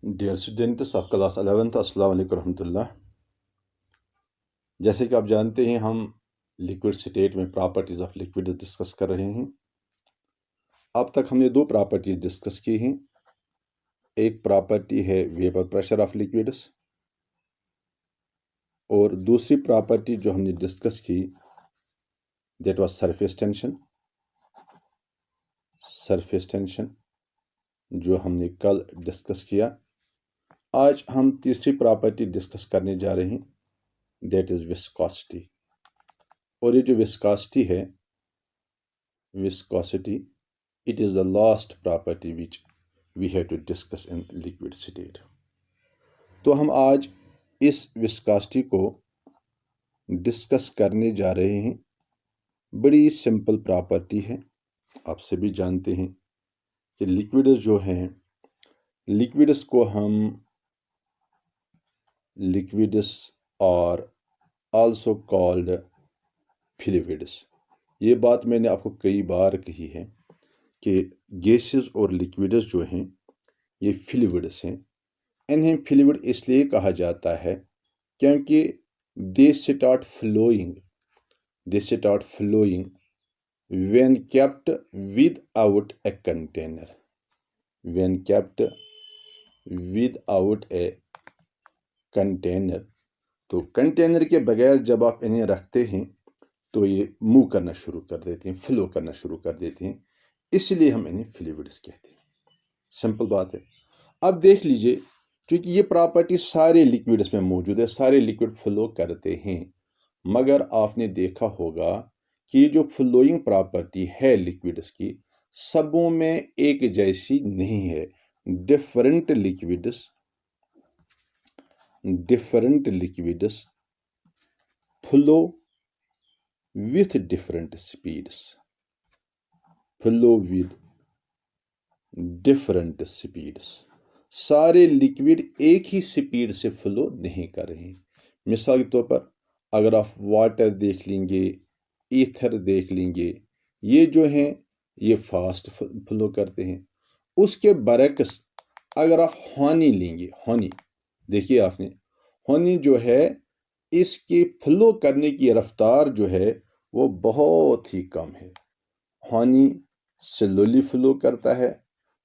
Dear students of class 11th, अस्सलाम वालेकुम रहमतुल्लाह। जैसे कि आप जानते हैं, हम लिक्विड स्टेट में प्रॉपर्टीज़ ऑफ लिक्विड डिस्कस कर रहे हैं। अब तक हमने दो प्रॉपर्टीज डिस्कस की हैं। एक प्रॉपर्टी है वेपर प्रेशर ऑफ लिक्विड्स, और दूसरी प्रॉपर्टी जो हमने डिस्कस की that was surface tension. Surface tension जो हमने कल डिस्कस किया। आज हम तीसरी प्रॉपर्टी डिस्कस करने जा रहे हैं, दैट इज़ विस्कोसिटी। और ये जो विस्कोसिटी है, viscosity, it is the last property which we have to discuss in liquid state. तो हम आज इस viscosity को डिस्कस करने जा रहे हैं। बड़ी सिंपल प्रॉपर्टी है। आप सभी जानते हैं कि लिक्विड्स जो हैं, लिक्विड्स को हम लिक्विड्स और आल्सो कॉल्ड फ्लूइड्स। ये बात मैंने आपको कई बार कही है कि गैसेस और लिक्विड्स जो हैं ये फ्लूइड्स हैं। इन्हें फ्लूइड इसलिए कहा जाता है क्योंकि they start flowing when kept without a container. When kept without a container, तो कंटेनर के बगैर जब आप इन्हें रखते हैं तो ये मूव करना शुरू कर देते हैं, फ्लो करना शुरू कर देते हैं, इसलिए हम इन्हें फ्लूइड्स कहते हैं। सिंपल बात है। अब देख लीजिए, क्योंकि ये प्रॉपर्टी सारे लिक्विड्स में मौजूद है, सारे लिक्विड फ्लो करते हैं, मगर आपने देखा होगा कि जो फ्लोइंग प्रॉपर्टी है लिक्विड्स की, सबों में एक जैसी नहीं है। Different liquids flow with different speeds. सारे लिक्विड एक ही स्पीड से फ्लो नहीं कर रहे हैं। मिसाल के तौर पर अगर आप वाटर देख लेंगे, ईथर देख लेंगे, ये जो हैं ये फास्ट फ्लो करते हैं। उसके बरक्स अगर आप हनी लेंगे, हनी देखिए आपने, हनी जो है इसकी फ्लो करने की रफ्तार जो है वो बहुत ही कम है। हनी स्लोली फ्लो करता है,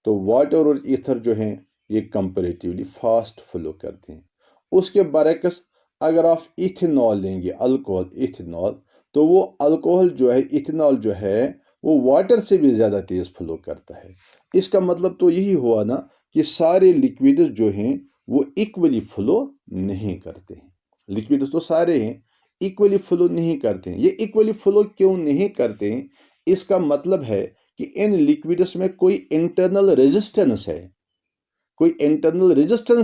तो वाटर और ईथर जो हैं ये कंपैरेटिवली फास्ट फ्लो करते हैं। उसके बरक्स अगर आप इथेनॉल लेंगे, अल्कोहल, इथेनॉल, तो वो अल्कोहल जो है, इथेनॉल जो है, वो वाटर से भी ज़्यादा तेज़ फ्लो करता है। इसका मतलब तो यही हुआ ना कि सारे लिक्विड्स जो हैं वो इक्वली फ्लो नहीं करते हैं। लिक्विड्स तो सारे हैं, इक्वली फ्लो नहीं करते हैं। ये इक्वली फ्लो क्यों नहीं करते हैं? इसका मतलब है कि इन लिक्विड्स में कोई इंटरनल रेजिस्टेंस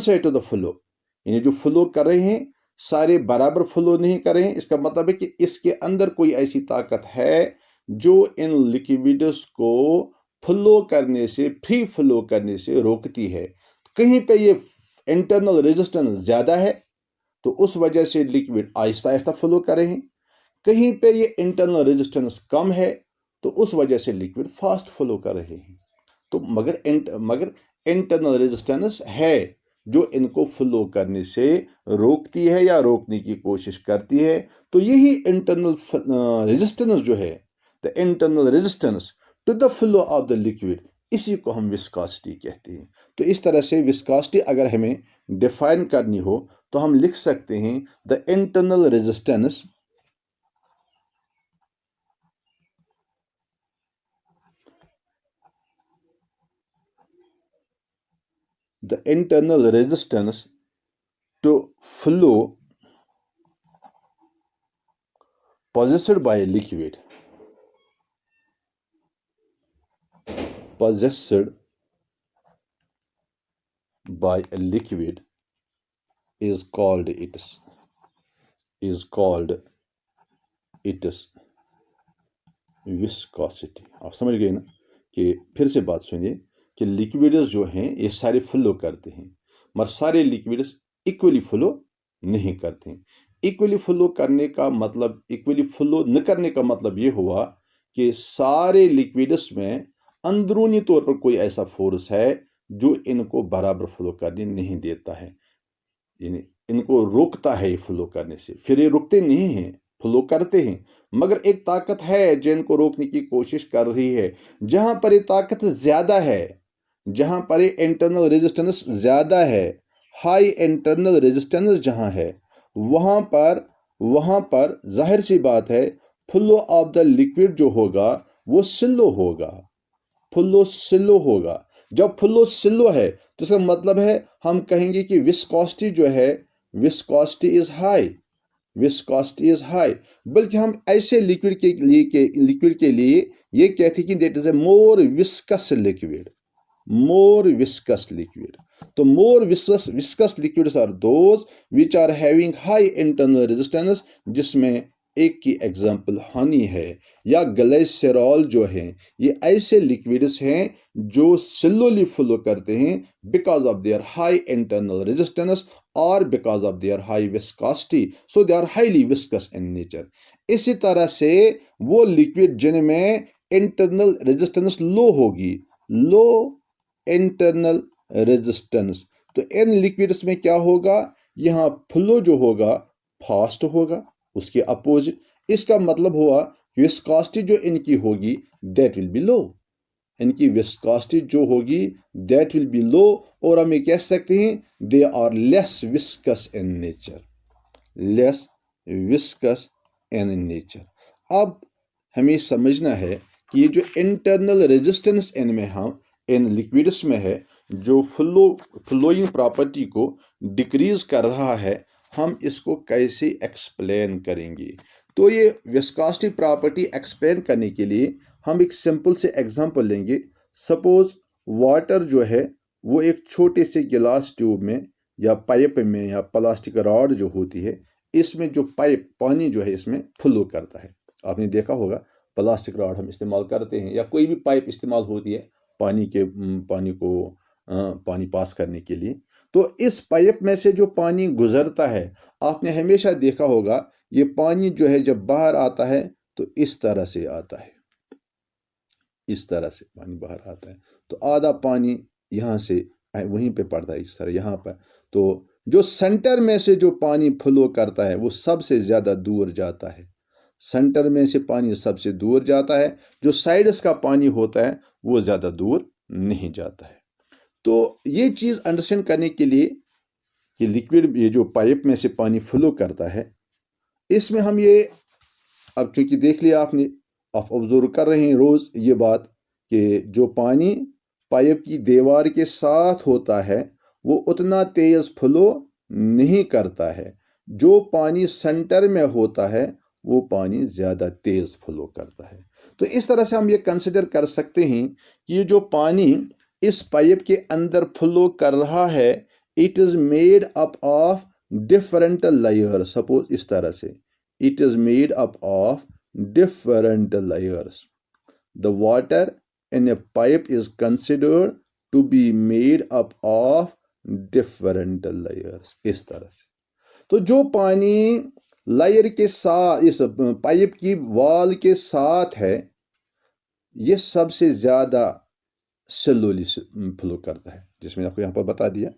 है, टू द फ्लो। यानी जो फ्लो कर रहे हैं सारे बराबर फ्लो नहीं कर रहे हैं। इसका मतलब है कि इसके अंदर कोई ऐसी ताकत है जो इन लिक्विड्स को फ्लो करने से, फ्री फ्लो करने से रोकती है। कहीं पे ये इंटरनल रेजिस्टेंस ज़्यादा है तो उस वजह से लिक्विड आहिस्ता आहिस्ता फ्लो कर रहे हैं। कहीं पे ये इंटरनल रेजिस्टेंस कम है तो उस वजह से लिक्विड फास्ट फ्लो कर रहे हैं। तो मगर इंटरनल रेजिस्टेंस है जो इनको फ्लो करने से रोकती है या रोकने की कोशिश करती है। तो यही इंटरनल रेजिस्टेंस जो है, the internal resistance to the flow of the liquid, इसी को हम विस्कोसिटी कहते हैं। तो इस तरह से विस्कोसिटी अगर हमें डिफाइन करनी हो तो हम लिख सकते हैं the internal resistance to flow possessed by a liquid is called its viscosity। आप समझ गए ना? कि फिर से बात सुनिए कि लिक्विड्स जो हैं ये सारे फ्लो करते हैं, मगर सारे लिक्विड्स इक्वली फ्लो नहीं करते हैं। इक्वली फ्लो करने का मतलब, इक्वली फ्लो न करने का मतलब ये हुआ कि सारे लिक्विड्स में अंदरूनी तौर पर कोई ऐसा फोर्स है जो इनको बराबर फ्लो करने नहीं देता है, यानी इनको रोकता है फ्लो करने से। फिर ये रुकते नहीं हैं, फ्लो करते हैं, मगर एक ताकत है जो इनको रोकने की कोशिश कर रही है। जहां पर ये ताकत ज्यादा है, जहां पर ये इंटरनल रेजिस्टेंस ज्यादा है, हाई इंटरनल रेजिस्टेंस जहां है, वहां पर जाहिर सी बात है फ्लो ऑफ द लिक्विड जो होगा वो स्लो होगा, फ्लो स्लो होगा। जब फ्लो स्लो है तो इसका मतलब है हम कहेंगे कि विस्कोसिटी जो है, viscosity is high, viscosity is high. बल्कि हम ऐसे लिक्विड के लिए ये कहते हैं कि that is a more viscous liquid, more viscous liquid. तो more viscous liquids are those which are having high internal resistance, जिसमें एक की एग्जांपल हनी है या ग्लिसरॉल जो है। ये ऐसे लिक्विड्स हैं जो स्लोली फ्लो करते हैं because of their high internal resistance और because of their high viscosity, so they are highly viscous in nature. इसी तरह से वो लिक्विड जिनमें इंटरनल रेजिस्टेंस लो होगी, लो इंटरनल रेजिस्टेंस, तो इन लिक्विड्स में क्या होगा, यहां फ्लो जो होगा फास्ट होगा, उसके अपोजिट। इसका मतलब हुआ विस्कोसिटी जो इनकी होगी दैट विल बी लो, इनकी विस्कोसिटी जो होगी दैट विल बी लो, और हम ये कह सकते हैं they are less viscous in nature, less viscous in nature. अब हमें समझना है कि ये जो इंटरनल रेजिस्टेंस इनमें हम इन लिक्विड्स में है, जो फ्लोइंग प्रॉपर्टी को डिक्रीज कर रहा है, हम इसको कैसे एक्सप्लेन करेंगे। तो ये विस्कोसिटी प्रॉपर्टी एक्सप्लेन करने के लिए हम एक सिंपल से एग्जांपल लेंगे। सपोज वाटर जो है वो एक छोटे से गिलास ट्यूब में या पाइप में या प्लास्टिक रॉड जो होती है, इसमें जो पाइप पानी जो है इसमें फ्लो करता है। आपने देखा होगा प्लास्टिक रॉड हम इस्तेमाल करते हैं या कोई भी पाइप इस्तेमाल होती है पानी पास करने के लिए। तो इस पाइप में से जो पानी गुजरता है, आपने हमेशा देखा होगा ये पानी जो है जब बाहर आता है तो इस तरह से आता है, इस तरह से पानी बाहर आता है। तो आधा पानी यहाँ से वहीं पे पड़ता है, इस तरह यहाँ पर। तो जो सेंटर में से जो पानी फ्लो करता है वो सबसे ज़्यादा दूर जाता है, सेंटर में से पानी सबसे दूर जाता है। जो साइड्स का पानी होता है वो ज़्यादा दूर नहीं जाता है। तो ये चीज़ अंडरस्टैंड करने के लिए कि लिक्विड ये जो पाइप में से पानी फ्लो करता है, इसमें हम ये अब चूंकि देख लिया आपने, आप ऑब्जर्व कर रहे हैं रोज़ ये बात कि जो पानी पाइप की दीवार के साथ होता है वो उतना तेज़ फ्लो नहीं करता है, जो पानी सेंटर में होता है वो पानी ज़्यादा तेज़ फ्लो करता है। तो इस तरह से हम ये कंसिडर कर सकते हैं कि ये जो पानी इस पाइप के अंदर फ्लो कर रहा है, it is made up of different layer. Suppose इस तरह से it is made up of different layers. The water in a pipe is considered to be made up of different layers. इस तरह से तो जो पानी लेयर के साथ इस पाइप की वॉल के साथ है, ये सबसे ज़्यादा स्लोली फ्लो करता है, जिसमें आपको यहाँ पर बता दिया।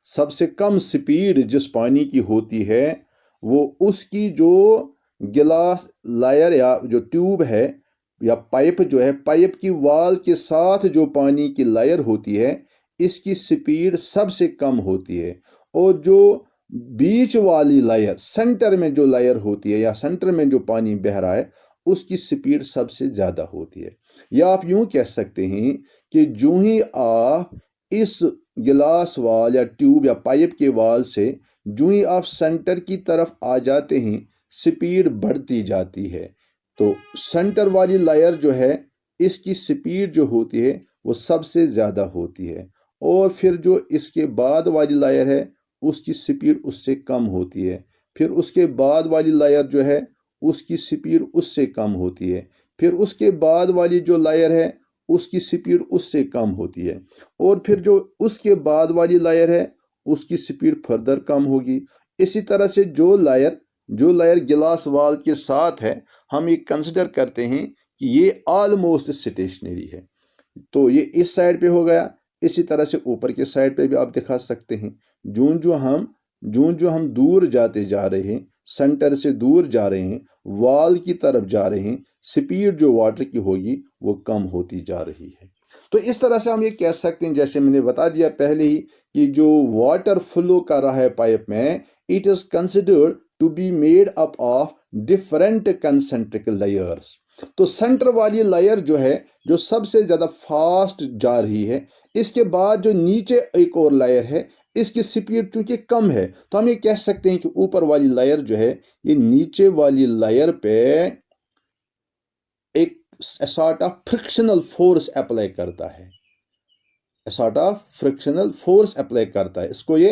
सबसे कम स्पीड जिस पानी की होती है वो उसकी जो गिलास लायर या जो ट्यूब है या पाइप जो है, पाइप की वॉल के साथ जो पानी की लायर होती है, इसकी स्पीड सबसे कम होती है। और जो बीच वाली लायर, सेंटर में जो लायर होती है या सेंटर में जो पानी बह रहा है, उसकी स्पीड सबसे ज़्यादा होती है। या आप यूं कह सकते हैं कि जो ही आप इस गिलास वाल या ट्यूब या पाइप के वाल से जो ही आप सेंटर की तरफ आ जाते हैं, स्पीड बढ़ती जाती है। तो सेंटर वाली लायर जो है इसकी स्पीड जो होती है वो सबसे ज़्यादा होती है, और फिर जो इसके बाद वाली लायर है उसकी स्पीड उससे कम होती है। फिर उसके बाद वाली लायर जो है उसकी स्पीड उससे कम होती है। फिर उसके बाद वाली जो लायर है उसकी स्पीड उससे कम होती है। और फिर जो उसके बाद वाली लायर है उसकी स्पीड फर्दर कम होगी। इसी तरह से जो लायर गिलास वाल के साथ है, हम ये कंसिडर करते हैं कि ये ऑलमोस्ट स्टेशनरी है। तो ये इस साइड पे हो गया, इसी तरह से ऊपर के साइड पे भी आप दिखा सकते हैं। जो हम दूर जाते जा रहे हैं, सेंटर से दूर जा रहे हैं, वॉल की तरफ जा रहे हैं, स्पीड जो वाटर की होगी वो कम होती जा रही है। तो इस तरह से हम ये कह सकते हैं, जैसे मैंने बता दिया पहले ही, कि जो वाटर फ्लो कर रहा है पाइप में, it is considered to be made up of different concentric layers. तो सेंटर वाली लेयर जो है, जो सबसे ज्यादा फास्ट जा रही है, इसके बाद जो नीचे एक और लेयर है, इसकी स्पीड चूंकि कम है, तो हम ये कह सकते हैं कि ऊपर वाली लेयर जो है, ये नीचे वाली लेयर पे एक sort of frictional force apply करता है, sort of frictional force apply करता है, इसको ये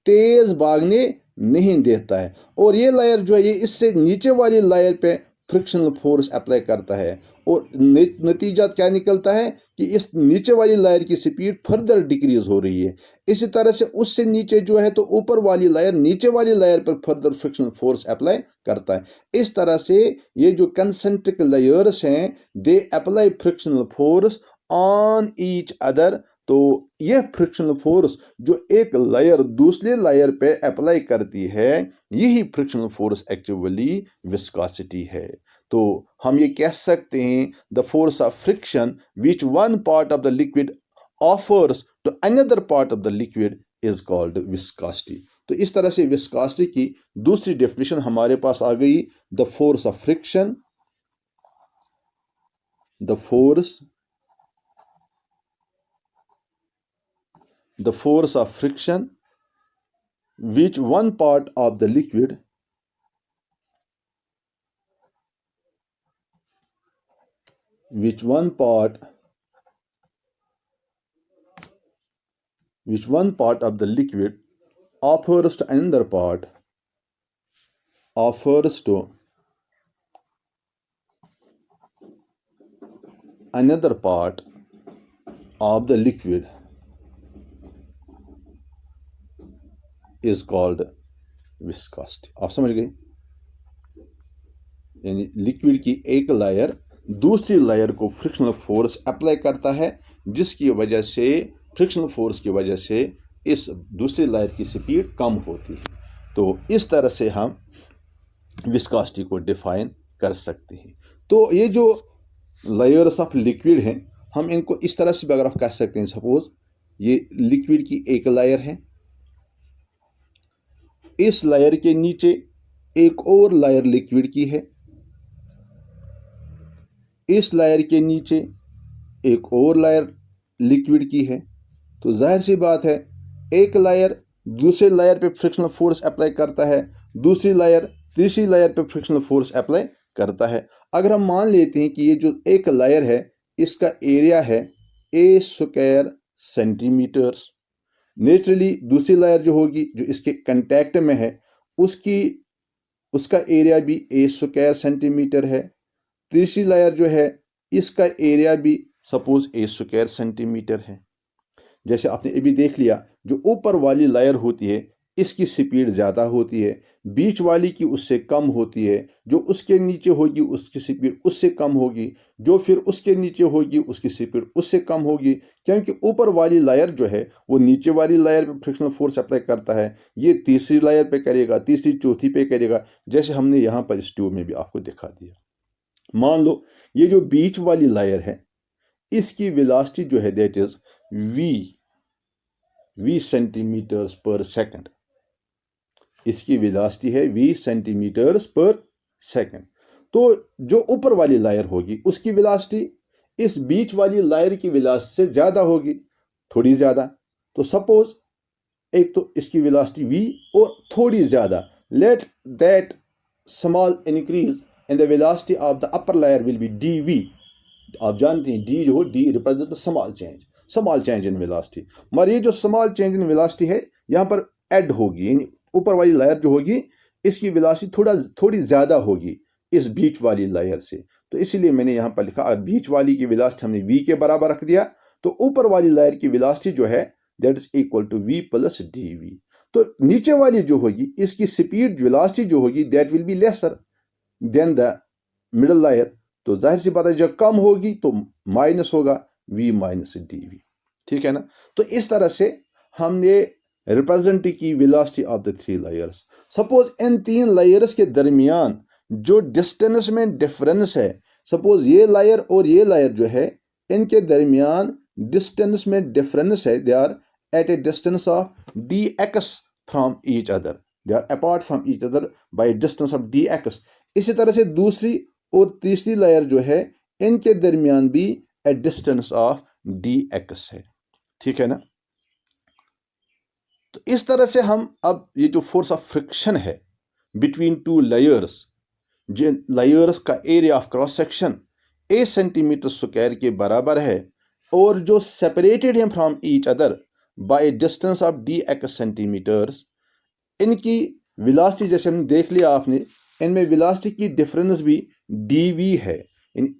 तेज भागने नहीं देता है। और ये लेयर जो है, ये इससे नीचे वाली लेयर पे फ्रिक्शनल फोर्स अप्लाई करता है, और नतीजा क्या निकलता है कि इस नीचे वाली लेयर की स्पीड फर्दर डिक्रीज हो रही है। इसी तरह से उससे नीचे जो है, तो ऊपर वाली लेयर नीचे वाली लेयर पर फर्दर फ्रिक्शनल फोर्स अप्लाई करता है। इस तरह से ये जो कंसेंट्रिक लेयर्स हैं, they apply frictional force on each other. तो यह फ्रिक्शनल फोर्स जो एक लेयर दूसरे लेयर पे अप्लाई करती है, यही फ्रिक्शनल फोर्स एक्चुअली विस्कोसिटी है। तो हम ये कह सकते हैं, the force of friction which one part of the liquid offers to another part of the liquid is called viscosity. तो इस तरह से विस्कोसिटी की दूसरी डेफिनेशन हमारे पास आ गई, the force of friction, the force of friction which one part of the liquid offers to another part of the liquid is called viscosity। आप समझ गए? यानी लिक्विड की एक लेयर दूसरी लेयर को फ्रिक्शनल फोर्स अप्लाई करता है, जिसकी वजह से, फ्रिक्शनल फोर्स की वजह से इस दूसरी लेयर की स्पीड कम होती है। तो इस तरह से हम विस्कोसिटी को डिफाइन कर सकते हैं। तो ये जो लेयर्स ऑफ लिक्विड हैं, हम इनको इस तरह से भी अगर आप कह सकते हैं, सपोज ये लिक्विड की एक लेयर है, इस लेयर के नीचे एक और लेयर लिक्विड की है, इस लेयर के नीचे एक और लेयर लिक्विड की है। तो जाहिर सी बात है, एक लेयर दूसरे लेयर पे फ्रिक्शनल फोर्स अप्लाई करता है, दूसरी लेयर तीसरी लेयर पे फ्रिक्शनल फोर्स अप्लाई करता है। अगर हम मान लेते हैं कि ये जो एक लेयर है, इसका एरिया है a² सेंटीमीटर्स, नेचुरली दूसरी लेयर जो होगी, जो इसके कंटेक्ट में है, उसका एरिया भी a² सेंटीमीटर है। तीसरी लेयर जो है, इसका एरिया भी सपोज a² सेंटीमीटर है। जैसे आपने अभी देख लिया, जो ऊपर वाली लेयर होती है, इसकी स्पीड ज़्यादा होती है, बीच वाली की उससे कम होती है, जो उसके नीचे होगी उसकी स्पीड उससे कम होगी, जो फिर उसके नीचे होगी उसकी स्पीड उससे कम होगी, क्योंकि ऊपर वाली लेयर जो है वो नीचे वाली लेयर पे फ्रिक्शनल फोर्स अप्लाई करता है, ये तीसरी लेयर पे करेगा, तीसरी चौथी पे करेगा, जैसे हमने यहाँ पर इस ट्यूब में भी आपको दिखा दिया। मान लो ये जो बीच वाली लेयर है, इसकी वेलोसिटी जो है दैट इज v सेंटीमीटर्स पर सेकंड, इसकी वेलोसिटी है v सेंटीमीटर्स पर सेकंड। तो जो ऊपर वाली लेयर होगी उसकी वेलोसिटी इस बीच वाली लेयर की वेलोसिटी से ज़्यादा होगी, थोड़ी ज़्यादा। तो सपोज एक तो इसकी वेलोसिटी v और थोड़ी ज़्यादा, let that small increase in the velocity of the upper layer will be dv। आप जानते हैं d जो हो, d represent small change in velocity. मगर ये जो स्मॉल चेंज इन वेलोसिटी है, यहाँ पर ऐड होगी, यानी ऊपर वाली लेयर जो होगी इसकी वेलोसिटी थोड़ी ज़्यादा होगी इस बीच वाली लेयर से। तो इसीलिए मैंने यहाँ पर लिखा, बीच वाली की वेलोसिटी हमने v के बराबर रख दिया, तो ऊपर वाली लेयर की वेलोसिटी जो है that is equal to v plus dv। तो नीचे वाली जो होगी इसकी स्पीड वेलोसिटी जो होगी that will be lesser than the middle layer. तो जाहिर सी बात है, जब कम होगी तो माइनस होगा v माइनस dv। ठीक है ना। तो इस तरह से हमने रिप्रेजेंट की velocity of the 3 layers. Suppose in 3 layers के दरमियान जो डिस्टेंस में डिफरेंस है, सपोज ये लेयर और ये लेयर जो है इनके दरमियान डिस्टेंस में डिफरेंस है, they are at a distance of dx from each other, they are apart from each other by distance of dx। इसी तरह से दूसरी और तीसरी लेयर जो है इनके दरमियान भी ए डिस्टेंस ऑफ dx है, ठीक है ना। तो इस तरह से हम अब ये जो फोर्स ऑफ फ्रिक्शन है बिटवीन 2 लेयर्स, जिन लेयर्स का area of cross section 8 centimetre square के बराबर है और जो सेपरेटेड हैं from each other by distance of dx centimetres, इनकी वेलोसिटी जैसे हम देख लिया आपने, इनमें वेलोसिटी की डिफरेंस भी dv है। इन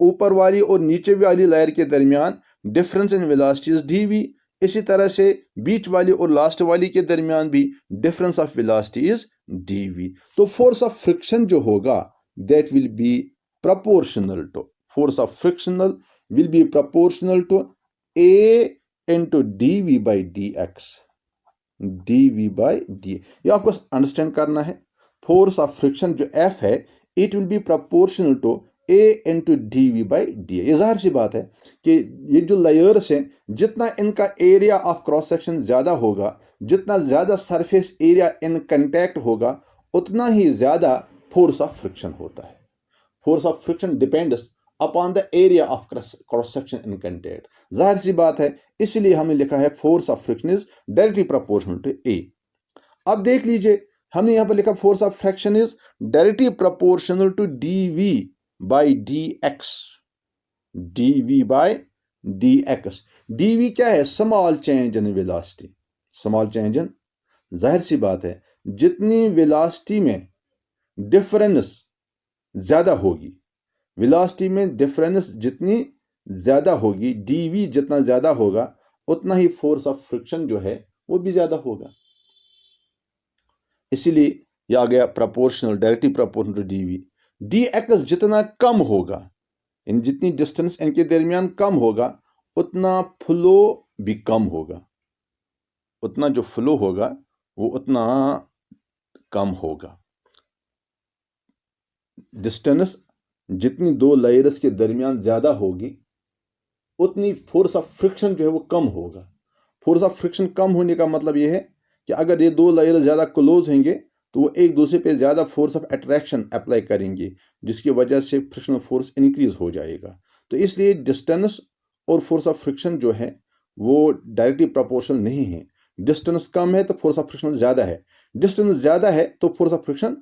ऊपर वाली और नीचे वाली लेयर के दरमियान डिफरेंस इन वेलोसिटीज dv। इसी तरह से बीच वाली और लास्ट वाली के दरमियान भी difference of velocity is dv। तो फोर्स ऑफ फ्रिक्शन जो होगा that will be proportional to, force of frictional will be proportional to a into dv by dx, dv by d। ये आपको अंडरस्टैंड करना है। फोर्स ऑफ फ्रिक्शन जो F है it will be proportional to a into d by d. ये जाहिर सी बात है कि ये जो लेयर्स हैं जितना इनका एरिया ऑफ क्रॉस सेक्शन ज़्यादा होगा, जितना ज़्यादा सरफेस एरिया इन कंटैक्ट होगा, उतना ही ज़्यादा फोर्स ऑफ फ्रिक्शन होता है। Force of friction depends upon the area of cross section in contact. जाहिर सी बात है, इसलिए हमने लिखा है force of friction is directly proportional to a. अब देख लीजिए हमने यहां पर लिखा force of friction is directly proportional to dv by dx, dv by dx। dv क्या है? Small change in velocity, small change in. जाहिर सी बात है जितनी वेलोसिटी में डिफरेंस ज्यादा होगी, वेलोसिटी में डिफरेंस जितनी ज्यादा होगी, dv जितना ज्यादा होगा उतना ही फोर्स ऑफ फ्रिक्शन जो है वो भी ज्यादा होगा। इसीलिए यह आ गया proportional, directly proportional to dv। dx जितना कम होगा, इन जितनी डिस्टेंस इनके दरमियान कम होगा उतना फ्लो भी कम होगा, उतना जो फ्लो होगा वो उतना कम होगा। डिस्टेंस जितनी दो लेयर्स के दरमियान ज्यादा होगी उतनी फोर्स ऑफ फ्रिक्शन जो है वो कम होगा। फोर्स ऑफ फ्रिक्शन कम होने का मतलब ये है कि अगर ये दो लेयर ज़्यादा क्लोज होंगे तो वो एक दूसरे पे ज़्यादा फोर्स ऑफ अट्रैक्शन अप्लाई करेंगे, जिसकी वजह से फ्रिक्शनल फोर्स इंक्रीज हो जाएगा। तो इसलिए डिस्टेंस और फोर्स ऑफ फ्रिक्शन जो है वो डायरेक्टली प्रोपोर्शनल नहीं है। डिस्टेंस कम है तो फोर्स ऑफ फ्रिक्शन ज़्यादा है, डिस्टेंस ज़्यादा है तो फोर्स ऑफ फ्रिक्शन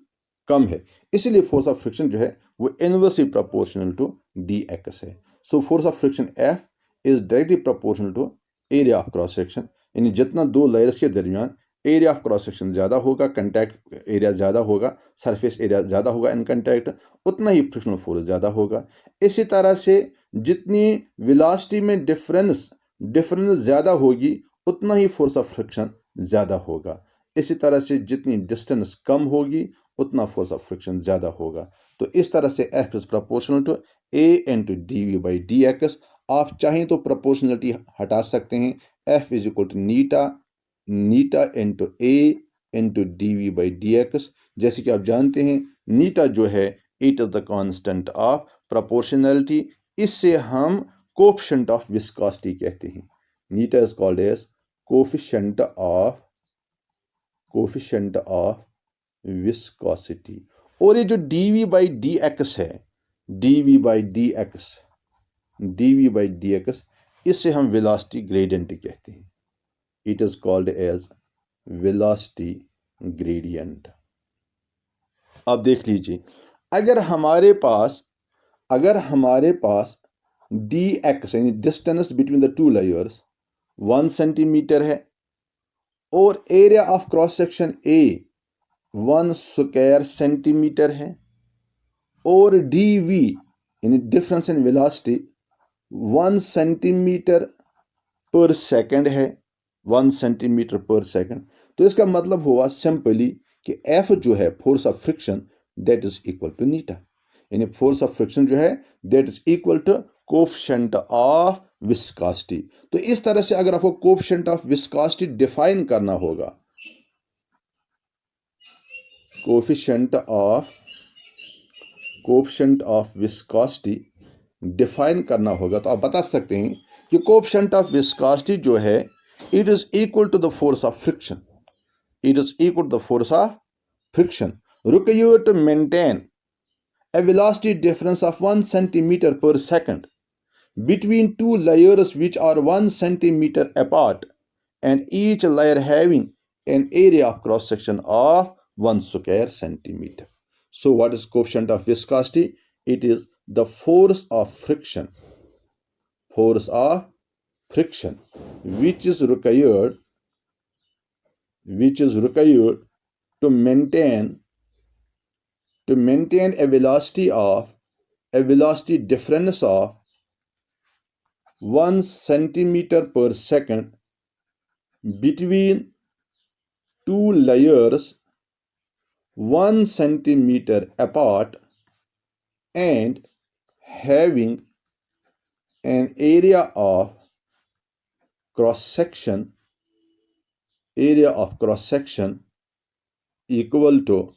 कम है। इसीलिए फोर्स ऑफ फ्रिक्शन जो है वो इनवर्सली प्रोपोर्शनल टू dx है। So force of friction F is directly proportional to area of cross section, यानी जितना दो लेयर्स के दरमियान एरिया ऑफ क्रॉस सेक्शन ज़्यादा होगा, कंटैक्ट एरिया ज़्यादा होगा, सरफेस एरिया ज़्यादा होगा इन कंटैक्ट, उतना ही फ्रिक्शनल फोर्स ज़्यादा होगा। इसी तरह से जितनी वेलोसिटी में डिफरेंस ज़्यादा होगी उतना ही फोर्स ऑफ फ्रिक्शन ज़्यादा होगा। इसी तरह से जितनी डिस्टेंस कम होगी उतना फोर्स ऑफ फ्रिक्शन ज़्यादा होगा। तो इस तरह से F is proportional to A into dv by dx। आप चाहें तो प्रोपोर्शनलिटी हटा सकते हैं, F is equal to eta into A into dv by dx। जैसे कि आप जानते हैं नीटा जो है it is the constant of proportionality, इससे हम कोफिशिएंट ऑफ विस्कोसिटी कहते हैं। Eta is called as coefficient of viscosity. और ये जो dv बाई dx है, dv बाई dx, इससे हम वेलोसिटी ग्रेडियंट कहते हैं। It is called as velocity gradient. अब देख लीजिए अगर हमारे पास dx यानी distance between the two layers 1 centimetre है और area of cross section A 1 square centimetre है और dv यानी डिफरेंस इन वेलोसिटी 1 सेंटीमीटर पर सेकंड है, 1 सेंटीमीटर पर सेकंड। तो इसका मतलब हुआ सिंपली कि F जो है force of friction that is equal to eta, यानी फोर्स ऑफ फ्रिक्शन जो है that is equal to coefficient of viscosity. तो इस तरह से अगर आपको कोफिशिएंट ऑफ विस्कोसिटी डिफाइन करना होगा, कोफिशिएंट ऑफ विस्कोसिटी डिफाइन करना होगा, तो आप बता सकते हैं कि कोफिशिएंट ऑफ विस्कोसिटी जो है it is equal to the force of friction, it is equal to the force of friction required to maintain a velocity difference of 1 centimeter per second between two layers which are 1 centimeter apart and each layer having an area of cross section of 1 square centimeter. So what is coefficient of viscosity? It is the force of friction which is required to maintain a velocity difference of 1 centimeter per second between two layers 1 centimeter apart and having an area of cross section equal to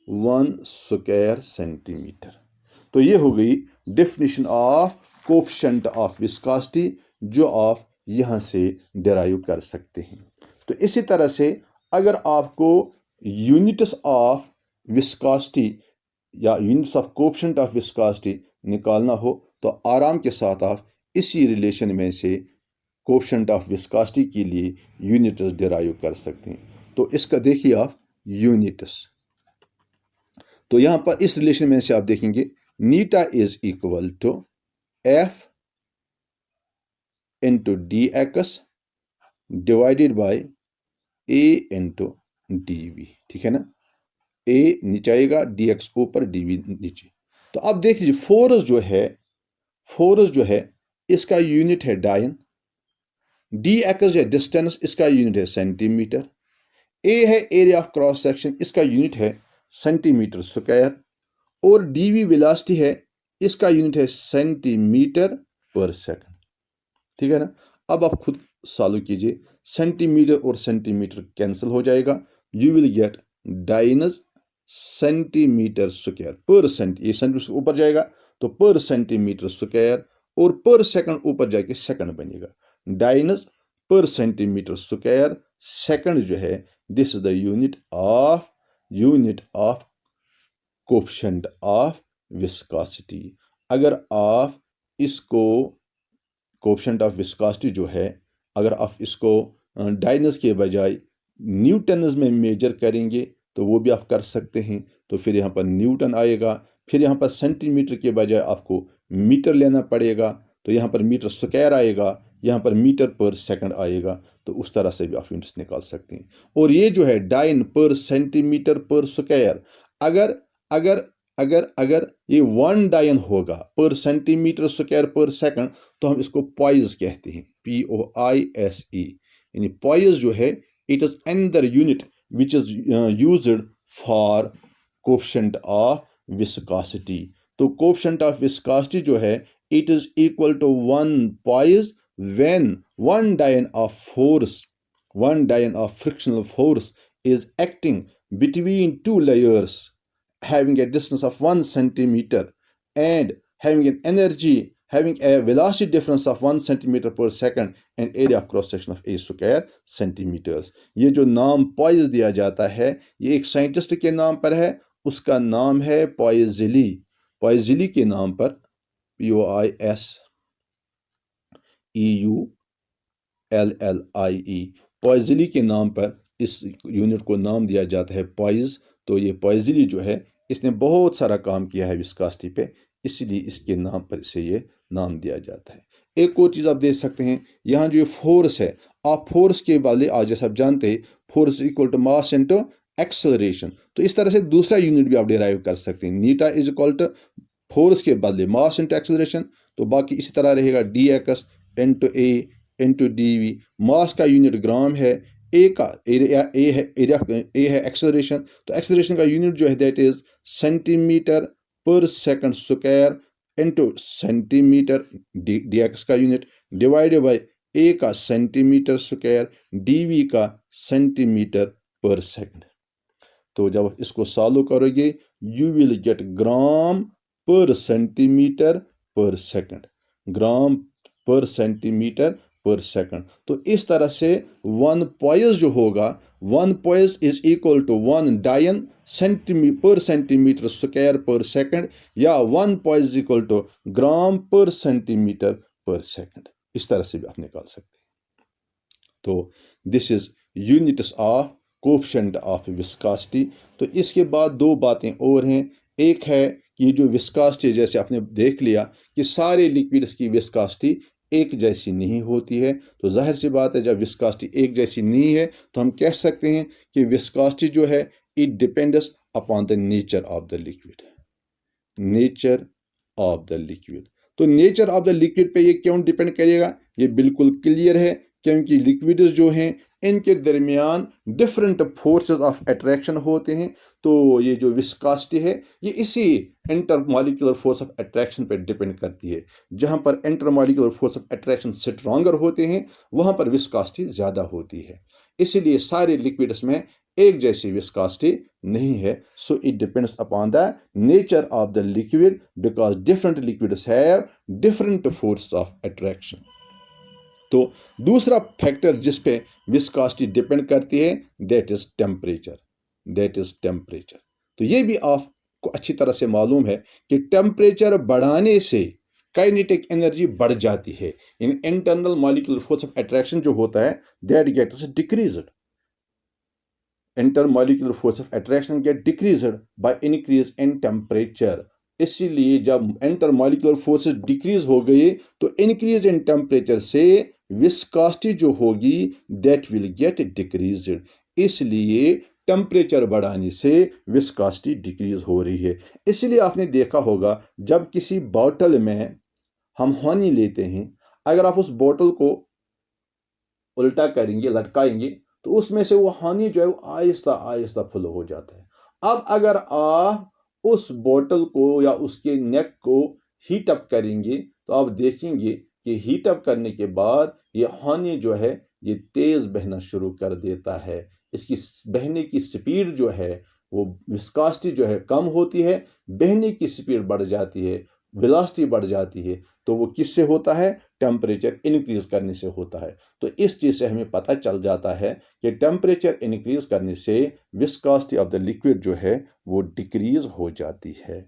1 square centimeter. तो ये हो गई definition of coefficient of viscosity जो आप यहाँ से derive कर सकते हैं। तो इसी तरह से अगर आपको यूनिट्स ऑफ विस्कोसिटी या units of coefficient of viscosity निकालना हो तो आराम के साथ आप इसी रिलेशन में से कोफिशिएंट ऑफ विस्कोसिटी के लिए यूनिट्स डिराइव कर सकते हैं। तो इसका देखिए आप यूनिट्स, तो यहाँ पर इस रिलेशन में से आप देखेंगे eta is equal to F into D X divided by A into D V, ठीक है ना। ए नीचे आएगा, डी एक्स ऊपर, डी वी नीचे। तो अब देख लीजिए फोर्स जो है इसका यूनिट है डायन, डी एक्स है डिस्टेंस, इसका यूनिट है सेंटीमीटर, ए है एरिया ऑफ क्रॉस सेक्शन, इसका यूनिट है सेंटीमीटर स्क्वायर, और डीवी वेलोसिटी है, इसका यूनिट है सेंटीमीटर पर सेकंड, ठीक है ना। अब आप खुद सॉल्व कीजिए, सेंटीमीटर और सेंटीमीटर कैंसिल हो जाएगा, you will get dynes centimetre square per cent, ये सेंटीमीटर ऊपर जाएगा तो पर सेंटीमीटर स्क्वायर, और पर सेकंड ऊपर जाके सेकंड बनेगा, डायनस पर सेंटीमीटर स्क्वायर सेकंड जो है, this is the unit of coefficient of viscosity. अगर आप इसको कोफिशिएंट ऑफ विस्कोसिटी जो है, अगर आप इसको डायनस के बजाय न्यूटन्स में मेजर करेंगे तो वो भी आप कर सकते हैं। तो फिर यहाँ पर न्यूटन आएगा, फिर यहाँ पर सेंटीमीटर के बजाय आपको मीटर लेना पड़ेगा, तो यहाँ पर मीटर स्क्वायर आएगा, यहाँ पर मीटर पर सेकंड आएगा। तो उस तरह से भी आप यूनिट्स निकाल सकते हैं। और ये जो है डाइन पर सेंटीमीटर पर स्क्वायर, अगर अगर अगर अगर ये 1 डायन होगा पर सेंटीमीटर स्क्वायर पर सेकंड, तो हम इसको पॉइस कहते हैं, POISE। यानी पॉइस जो है it is another unit which is used for coefficient of viscosity. तो कोफिशिएंट ऑफ विस्कोसिटी जो है it is equal to 1 poise when one dyne of frictional force is acting between two layers having a distance of 1 centimeter and having a velocity difference of 1 centimeter per second and area of cross section of a square centimeters। ये जो नाम poised दिया जाता है ये एक scientist के नाम पर है, उसका नाम है पॉइज़ली के नाम पर, POISEULLIE, पॉइज़ली के नाम पर इस यूनिट को नाम दिया जाता है पॉइज। तो ये पॉइज़ली जो है इसने बहुत सारा काम किया है विस्कोसिटी पे, इसलिए इसके नाम पर इसे ये नाम दिया जाता है। एक और चीज़ आप देख सकते हैं, यहाँ जो फोर्स है, आप फोर्स के बदले आज जैसे आप जानते हैं force equal to mass into acceleration, तो इस तरह से दूसरा यूनिट भी आप डिराइव कर सकते हैं, eta is equal to force के बदले मास इनटू एक्सेलरेशन। तो बाकी इसी तरह रहेगा DX इंटू ए इंटू DV, मास का यूनिट ग्राम है, ए का एरिया ए है एक्सेलरेशन, तो एक्सेलरेशन का यूनिट जो है दैट इज सेंटीमीटर पर second square into centimetre dx का यूनिट डिवाइडेड बाई a का सेंटीमीटर स्क्वायर dv का सेंटीमीटर पर सेकंड। तो जब इसको सॉल्व करोगे यू विल गेट ग्राम पर सेंटीमीटर पर सेकंड, ग्राम पर सेंटीमीटर पर सेकंड। तो इस तरह से 1 पॉइस जो होगा, 1 पॉइस इज इक्वल टू 1 डायन पर सेंटीमीटर स्क्वायर पर सेकंड, या 1 पॉइस इक्वल टू ग्राम पर सेंटीमीटर पर सेकंड। इस तरह से भी आप निकाल सकते हैं। तो this is units of coefficient of viscosity. तो इसके बाद दो बातें और हैं। एक है कि जो विस्कोसिटी, जैसे आपने देख लिया कि सारे लिक्विड्स की विस्कोसिटी एक जैसी नहीं होती है। तो जाहिर सी बात है, जब विस्कोसिटी एक जैसी नहीं है तो हम कह सकते हैं कि विस्कोसिटी जो है it depends upon the nature of the liquid, nature of the liquid. तो नेचर ऑफ द लिक्विड पे ये क्यों डिपेंड करेगा, ये बिल्कुल क्लियर है, क्योंकि लिक्विड्स जो हैं इनके दरमियान डिफरेंट फोर्सेस ऑफ अट्रैक्शन होते हैं। तो ये जो विस्कोसिटी है ये इसी इंटरमॉलिक्यूलर फोर्स ऑफ अट्रैक्शन पर डिपेंड करती है। जहां पर intermolecular force of attraction stronger होते हैं वहां पर विस्कोसिटी ज़्यादा होती है। इसीलिए सारे लिक्विड्स में एक जैसी विस्कोसिटी नहीं है। So it depends upon the nature of the liquid, because different liquids have different force of attraction. तो दूसरा फैक्टर जिस पे विस्कोसिटी डिपेंड करती है that is temperature, that is temperature. तो ये भी आपको अच्छी तरह से मालूम है कि टेम्परेचर बढ़ाने से काइनेटिक एनर्जी बढ़ जाती है। इन internal molecular force of attraction जो होता है that gets decreased, intermolecular force of attraction get decreased by increase in temperature. इसीलिए जब इंटरमॉलिक्यूलर फोर्सेस डिक्रीज हो गई तो इंक्रीज इन टेम्परेचर से विस्कोसिटी जो होगी दैट विल गेट डिक्रीज्ड। इसलिए टेम्परेचर बढ़ाने से विस्कोसिटी डिक्रीज हो रही है। इसलिए आपने देखा होगा जब किसी बोतल में हम हनी लेते हैं, अगर आप उस बोतल को उल्टा करेंगे, लटकाएंगे, तो उसमें से वो हनी जो है वो आहिस्ता आहिस्ता फ्लो हो जाता है। अब अगर आप उस बोतल को या उसके नेक को हीट अप करेंगे तो आप देखेंगे कि हीट अप करने के बाद ये हनी जो है ये तेज बहना शुरू कर देता है। इसकी बहने की स्पीड जो है वो विस्कोसिटी जो है कम होती है, बहने की स्पीड बढ़ जाती है, वेलोसिटी बढ़ जाती है। तो वो किससे होता है, टेम्परेचर इंक्रीज करने से होता है। तो इस चीज से हमें पता चल जाता है कि टेम्परेचर इंक्रीज करने से विस्कोसिटी ऑफ द लिक्विड जो है वो डिक्रीज हो जाती है।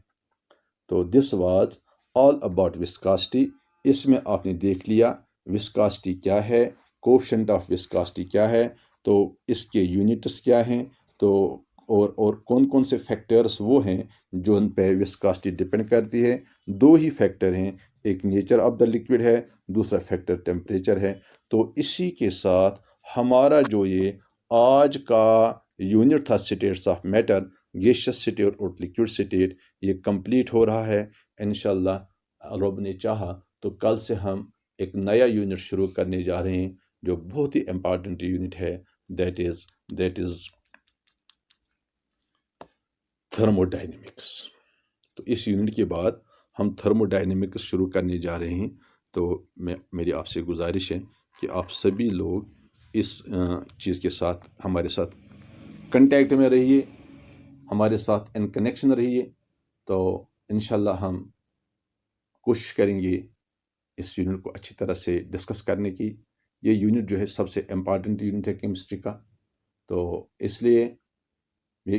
तो this was all about viscosity. इसमें आपने देख लिया विस्कोसिटी क्या है, कोएफिशिएंट ऑफ विस्कोसिटी क्या है, तो इसके यूनिट्स क्या हैं, तो और कौन कौन से फैक्टर्स वो हैं जो उन पे विस्कोसिटी डिपेंड करती है। दो ही फैक्टर हैं, एक नेचर ऑफ द लिक्विड है, दूसरा फैक्टर टेम्परेचर है। तो इसी के साथ हमारा जो ये आज का यूनिट था states of matter, gaseous state और लिक्विड स्टेट, ये कंप्लीट हो रहा है। इंशाल्लाह रब ने चाहा तो कल से हम एक नया यूनिट शुरू करने जा रहे हैं जो बहुत ही इम्पॉर्टेंट यूनिट है, दैट इज थर्मोडायनेमिक्स। तो इस यूनिट के बाद हम थर्मोडायनेमिक्स शुरू करने जा रहे हैं। तो मेरी आपसे गुजारिश है कि आप सभी लोग इस चीज़ के साथ हमारे साथ कांटेक्ट में रहिए, हमारे साथ इन कनेक्शन रहिए। तो इंशाल्लाह हम कोशिश करेंगे इस यूनिट को अच्छी तरह से डिस्कस करने की। ये यूनिट जो है सबसे इम्पॉर्टेंट यूनिट है केमिस्ट्री का। तो इसलिए ये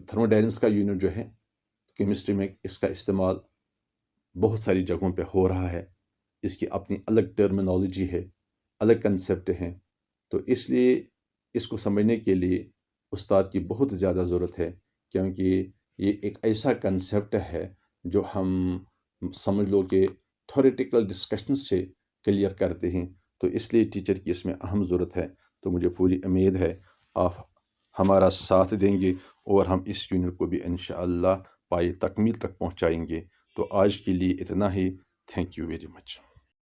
थर्मोडायनेमिक्स का यूनिट जो है केमिस्ट्री में इसका इस्तेमाल बहुत सारी जगहों पे हो रहा है। इसकी अपनी अलग टर्मिनोलॉजी है, अलग कंसेप्ट हैं। तो इसलिए इसको समझने के लिए उस्ताद की बहुत ज़्यादा ज़रूरत है, क्योंकि ये एक ऐसा कंसेप्ट है जो हम समझ लो कि थ्योरेटिकल डिस्कशन से क्लियर करते हैं। तो इसलिए टीचर की इसमें अहम ज़रूरत है। तो मुझे पूरी उम्मीद है आप हमारा साथ देंगे और हम इस यूनिट को भी इंशाअल्लाह पाए तकमील तक पहुंचाएंगे। तो आज के लिए इतना ही। Thank you very much.